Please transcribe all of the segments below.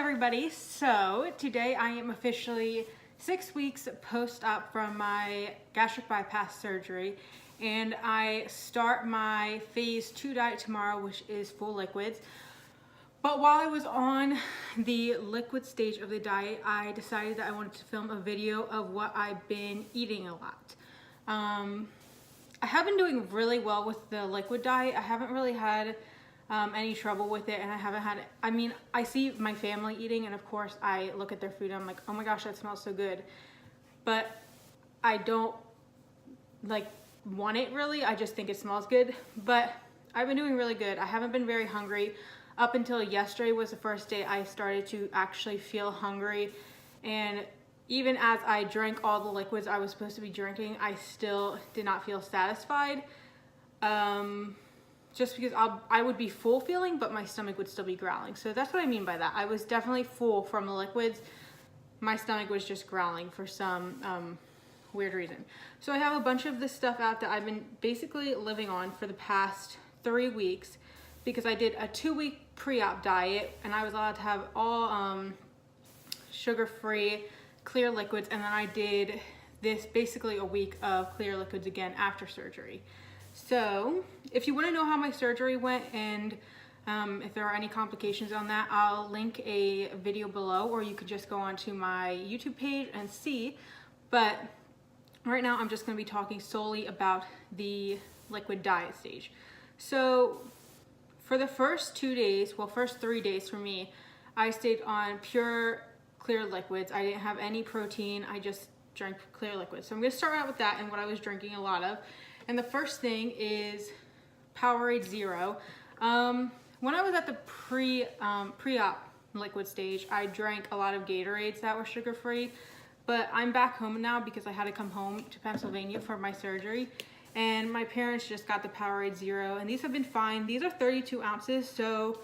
everybody. So today I am officially 6 weeks post-op from my gastric bypass surgery, and I start my phase 2 diet tomorrow, which is full liquids. But while I was on the liquid stage of the diet, I decided that I wanted to film a video of what I've been eating a lot. I have been doing really well with the liquid diet. I haven't really had any trouble with it, and I see my family eating, and of course I look at their food and I'm like, oh my gosh, that smells so good, but I don't want it really. I just think it smells good. But I've been doing really good. I haven't been very hungry up until yesterday was the first day I started to actually feel hungry, and even as I drank all the liquids I was supposed to be drinking, I still did not feel satisfied. Just because I would be full feeling, but my stomach would still be growling. So that's what I mean by that. I was definitely full from the liquids. My stomach was just growling for some weird reason. So I have a bunch of this stuff out that I've been basically living on for the past 3 weeks, because I did a 2-week pre-op diet, and I was allowed to have all sugar-free clear liquids, and then I did this basically a week of clear liquids again after surgery. So if you want to know how my surgery went and if there are any complications on that, I'll link a video below, or you could just go onto my YouTube page and see. But right now I'm just going to be talking solely about the liquid diet stage. So for the first 2 days, well, first 3 days for me, I stayed on pure clear liquids. I didn't have any protein. I just drank clear liquids. So I'm going to start out with that and what I was drinking a lot of. And the first thing is Powerade Zero. When I was at the pre-op liquid stage, I drank a lot of Gatorades that were sugar-free, but I'm back home now because I had to come home to Pennsylvania for my surgery, and my parents just got the Powerade Zero, and these have been fine. These are 32 ounces, so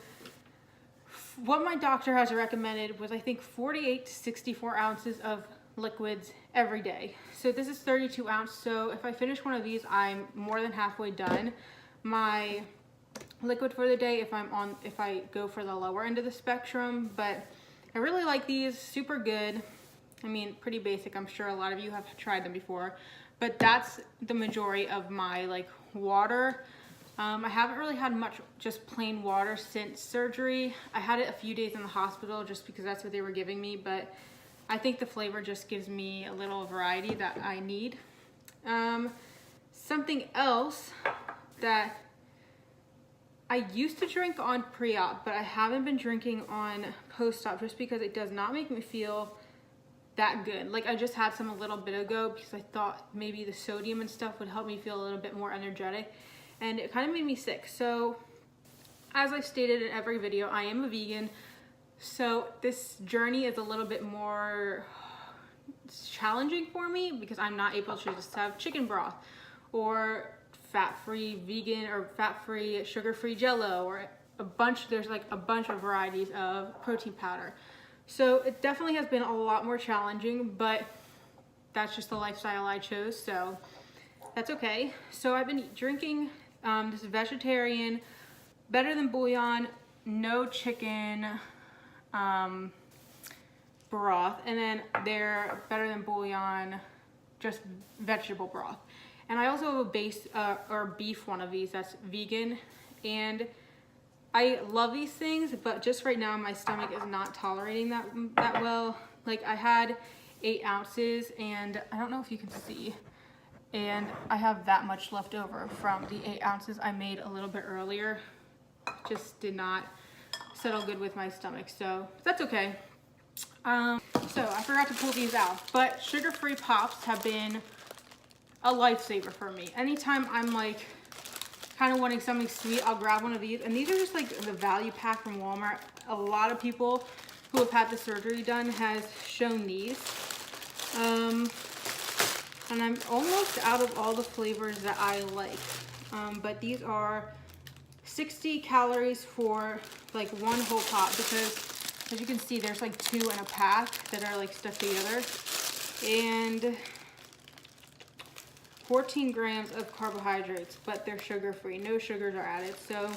what my doctor has recommended was, I think, 48 to 64 ounces of liquids every day. So this is 32 ounce, so if I finish one of these, I'm more than halfway done my liquid for the day if I go for the lower end of the spectrum. But I really like these, super good. I mean, pretty basic. I'm sure a lot of you have tried them before, but that's the majority of my water. I haven't really had much just plain water since surgery. I had it a few days in the hospital just because that's what they were giving me, but I think the flavor just gives me a little variety that I need. Something else that I used to drink on pre-op, but I haven't been drinking on post-op just because it does not make me feel that good. I just had some a little bit ago because I thought maybe the sodium and stuff would help me feel a little bit more energetic, and it kind of made me sick. So as I've stated in every video, I am a vegan. So this journey is a little bit more challenging for me because I'm not able to just have chicken broth or fat-free vegan or fat-free sugar-free Jello, or there's a bunch of varieties of protein powder. So it definitely has been a lot more challenging, but that's just the lifestyle I chose, so that's okay. So I've been drinking this vegetarian, better than bouillon, no chicken broth, and then they're better than bouillon, just vegetable broth. And I also have a base or beef one of these that's vegan, and I love these things, but just right now my stomach is not tolerating that well. I had 8 ounces, and I don't know if you can see, and I have that much left over from the 8 ounces I made a little bit earlier. Just did not settle good with my stomach, so that's okay. So I forgot to pull these out, but sugar-free pops have been a lifesaver for me. Anytime I'm kind of wanting something sweet, I'll grab one of these, and these are just the value pack from Walmart. A lot of people who have had the surgery done has shown these, and I'm almost out of all the flavors that I like, but these are 60 calories for one whole pop, because as you can see there's 2 in a pack that are stuck together, and 14 grams of carbohydrates, but they're sugar-free. No sugars are added. So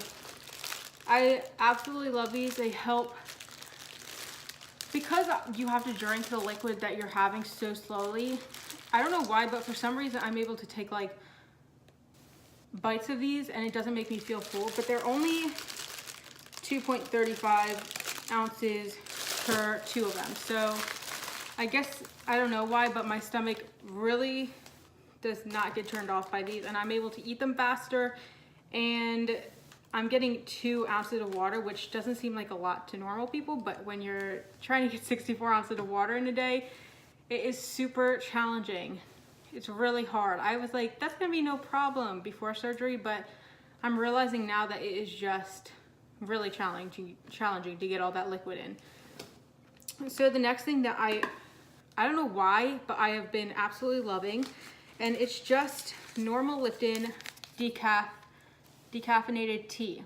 I absolutely love these. They help because you have to drink the liquid that you're having so slowly, I don't know why, but for some reason I'm able to take like bites of these and it doesn't make me feel full, but they're only 2.35 ounces per 2 of them. So I guess, I don't know why, but my stomach really does not get turned off by these, and I'm able to eat them faster, and I'm getting 2 ounces of water, which doesn't seem like a lot to normal people, but when you're trying to get 64 ounces of water in a day, it is super challenging. It's really hard. I was like, that's gonna be no problem before surgery, but I'm realizing now that it is just really challenging to get all that liquid in. So the next thing that I don't know why, but I have been absolutely loving, and it's just normal Lipton decaffeinated tea.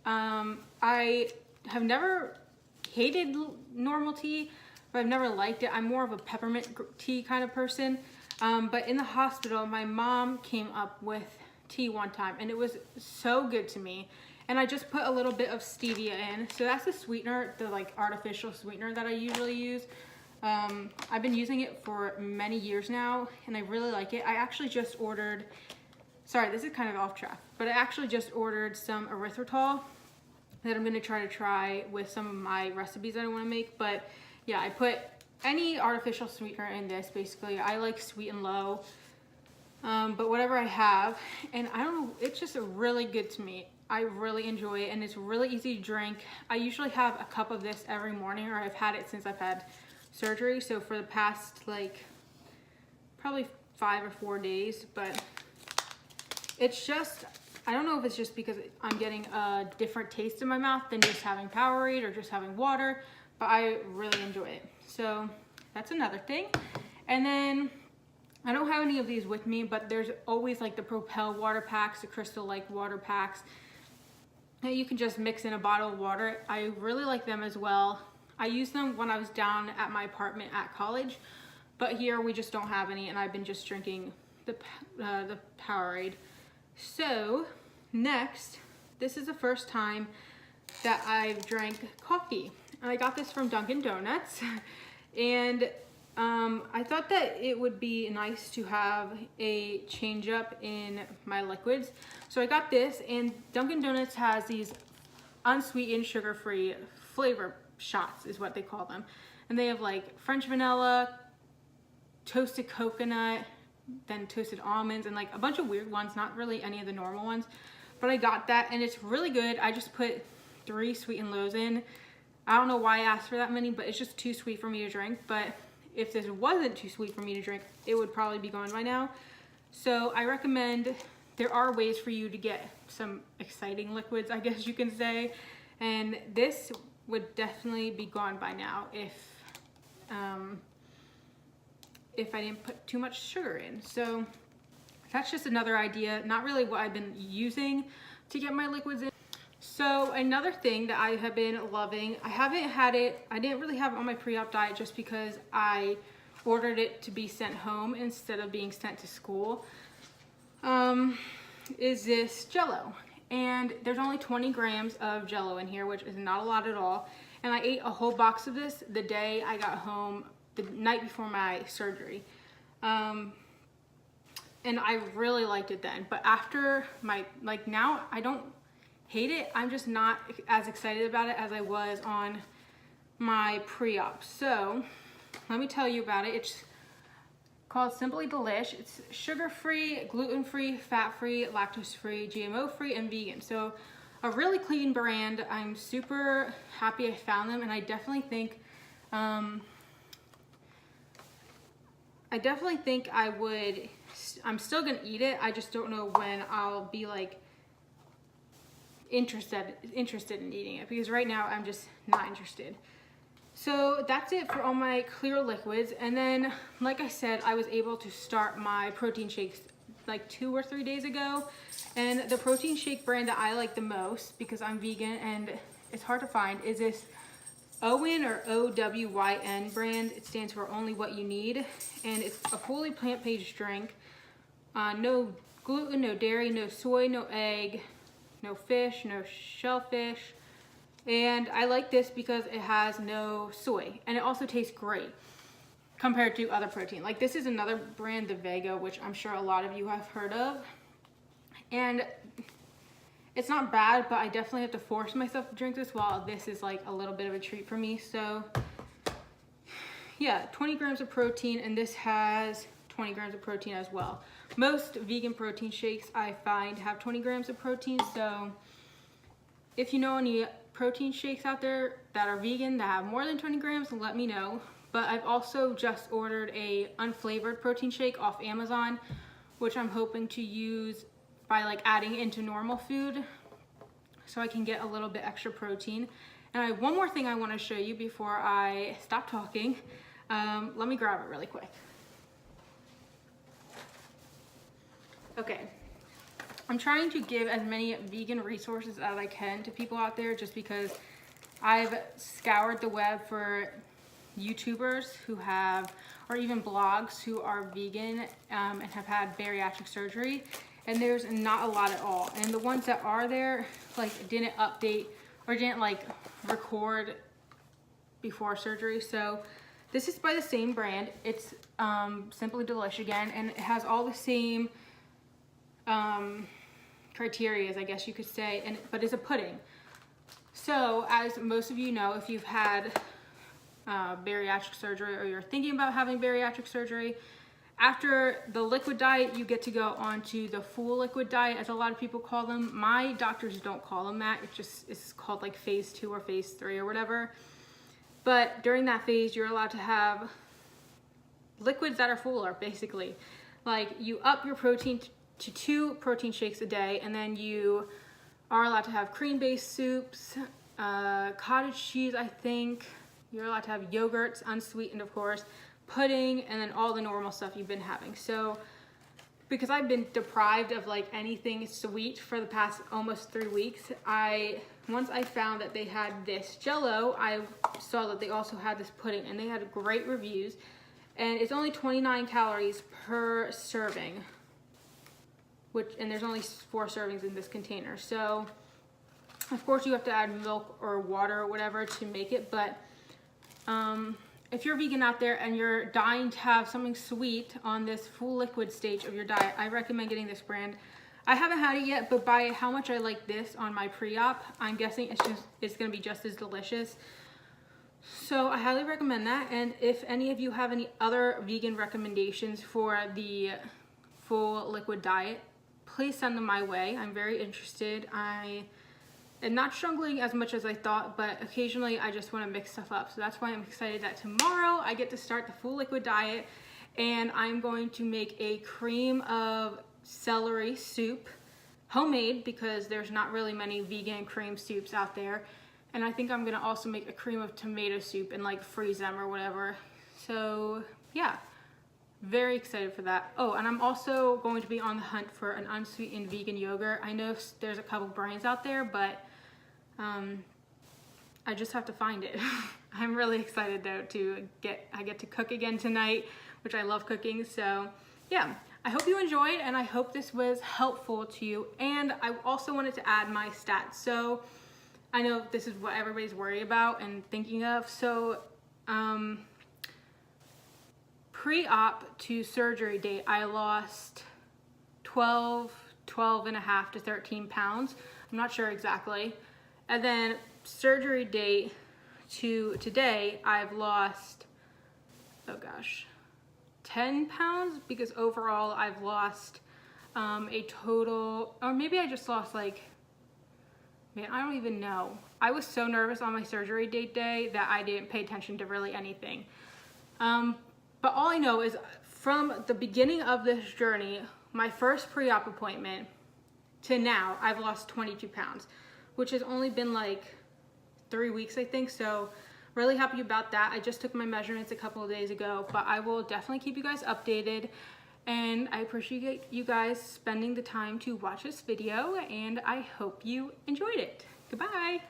I have never hated normal tea, but I've never liked it. I'm more of a peppermint tea kind of person. But in the hospital, my mom came up with tea one time, and it was so good to me. And I just put a little bit of stevia in. So that's the sweetener, the like artificial sweetener that I usually use. I've been using it for many years now, and I really like it. I actually just ordered, sorry, this is kind of off track, but I actually just ordered some erythritol that I'm gonna try with some of my recipes that I wanna make. But yeah, I put any artificial sweetener in this, basically. I like sweet and low, but whatever I have, and I don't know, it's just really good to me. I really enjoy it, and it's really easy to drink. I usually have a cup of this every morning, or I've had it since I've had surgery, so for the past like probably 5 or 4 days. But it's just, I don't know if it's just because I'm getting a different taste in my mouth than just having Powerade or just having water, but I really enjoy it. So that's another thing. And then I don't have any of these with me, but there's always like the Propel water packs, the Crystal Light water packs that you can just mix in a bottle of water. I really like them as well. I used them when I was down at my apartment at college, but here we just don't have any, and I've been just drinking the Powerade. So next, this is the first time that I've drank coffee. And I got this from Dunkin' Donuts, and I thought that it would be nice to have a change up in my liquids. So I got this, and Dunkin' Donuts has these unsweetened sugar-free flavor shots is what they call them. And they have like French vanilla, toasted coconut, then toasted almonds, and like a bunch of weird ones, not really any of the normal ones. But I got that, and it's really good. I just put 3 sweet and lows in. I don't know why I asked for that many, but it's just too sweet for me to drink. But if this wasn't too sweet for me to drink, it would probably be gone by now. So I recommend, there are ways for you to get some exciting liquids, I guess you can say. And this would definitely be gone by now if I didn't put too much sugar in. So that's just another idea, not really what I've been using to get my liquids in. So another thing that I have been loving, I haven't had it, I didn't really have it on my pre-op diet just because I ordered it to be sent home instead of being sent to school, is this Jell-O. And there's only 20 grams of Jell-O in here, which is not a lot at all. And I ate a whole box of this the day I got home, the night before my surgery. And I really liked it then. But after my, like now, I don't hate it. I'm just not as excited about it as I was on my pre-op. So let me tell you about it. It's called Simply Delish. It's sugar-free, gluten-free, fat-free, lactose-free, GMO-free, and vegan. So a really clean brand. I'm super happy I found them, and I definitely think I would, I'm still gonna eat it. I just don't know when I'll be like interested in eating it, because right now I'm just not interested. So that's it for all my clear liquids. And then, like I said, I was able to start my protein shakes like 2 or 3 days ago. And the protein shake brand that I like the most, because I'm vegan and it's hard to find, is this OWYN or OWYN brand. It stands for Only What You Need. And it's a fully plant-based drink. No gluten, no dairy, no soy, no egg, no fish, no shellfish. And I like this because it has no soy, and it also tastes great compared to other protein. Like this is another brand, the Vega, which I'm sure a lot of you have heard of. And it's not bad, but I definitely have to force myself to drink this, while this is like a little bit of a treat for me. So yeah, 20 grams of protein, and this has 20 grams of protein as well. Most vegan protein shakes I find have 20 grams of protein. So if you know any protein shakes out there that are vegan that have more than 20 grams, let me know. But I've also just ordered a unflavored protein shake off Amazon, which I'm hoping to use by like adding into normal food so I can get a little bit extra protein. And I have one more thing I want to show you before I stop talking. Let me grab it really quick. Okay, I'm trying to give as many vegan resources as I can to people out there, just because I've scoured the web for YouTubers who have, or even blogs who are vegan and have had bariatric surgery, and there's not a lot at all. And the ones that are there like didn't update or didn't like record before surgery. So this is by the same brand. It's Simply Delish again, and it has all the same criteria, I guess you could say, but it's a pudding. So as most of you know, if you've had bariatric surgery, or you're thinking about having bariatric surgery, after the liquid diet, you get to go on to the full liquid diet, as a lot of people call them. My doctors don't call them that. It's called like phase 2 or phase 3 or whatever. But during that phase, you're allowed to have liquids that are fuller, basically. Like you up your protein to 2 protein shakes a day, and then you are allowed to have cream-based soups, cottage cheese, I think. You're allowed to have yogurts, unsweetened of course, pudding, and then all the normal stuff you've been having. So because I've been deprived of like anything sweet for the past almost 3 weeks, once I found that they had this Jell-O, I saw that they also had this pudding, and they had great reviews. And it's only 29 calories per serving, and there's only 4 servings in this container. So of course you have to add milk or water or whatever to make it, but if you're vegan out there and you're dying to have something sweet on this full liquid stage of your diet, I recommend getting this brand. I haven't had it yet, but by how much I like this on my pre-op, I'm guessing it's gonna be just as delicious. So I highly recommend that. And if any of you have any other vegan recommendations for the full liquid diet, please send them my way. I'm very interested. I am not struggling as much as I thought, but occasionally I just want to mix stuff up. So that's why I'm excited that tomorrow I get to start the full liquid diet, and I'm going to make a cream of celery soup, homemade, because there's not really many vegan cream soups out there. And I think I'm gonna also make a cream of tomato soup and like freeze them or whatever. So yeah, very excited for that. Oh, and I'm also going to be on the hunt for an unsweetened vegan yogurt. I know there's a couple brands out there, but I just have to find it. I'm really excited though I get to cook again tonight, which I love cooking. So yeah, I hope you enjoyed, and I hope this was helpful to you. And I also wanted to add my stats. So I know this is what everybody's worried about and thinking of. So pre-op to surgery date, I lost 12 and a half to 13 pounds. I'm not sure exactly. And then surgery date to today, I've lost, oh gosh, 10 pounds, because overall I've lost a total, or maybe I just lost like, man, I don't even know. I was so nervous on my surgery date day that I didn't pay attention to really anything. But all I know is from the beginning of this journey, my first pre-op appointment to now, I've lost 22 pounds, which has only been like 3 weeks, I think. So really happy about that. I just took my measurements a couple of days ago, but I will definitely keep you guys updated. And I appreciate you guys spending the time to watch this video, and I hope you enjoyed it. Goodbye.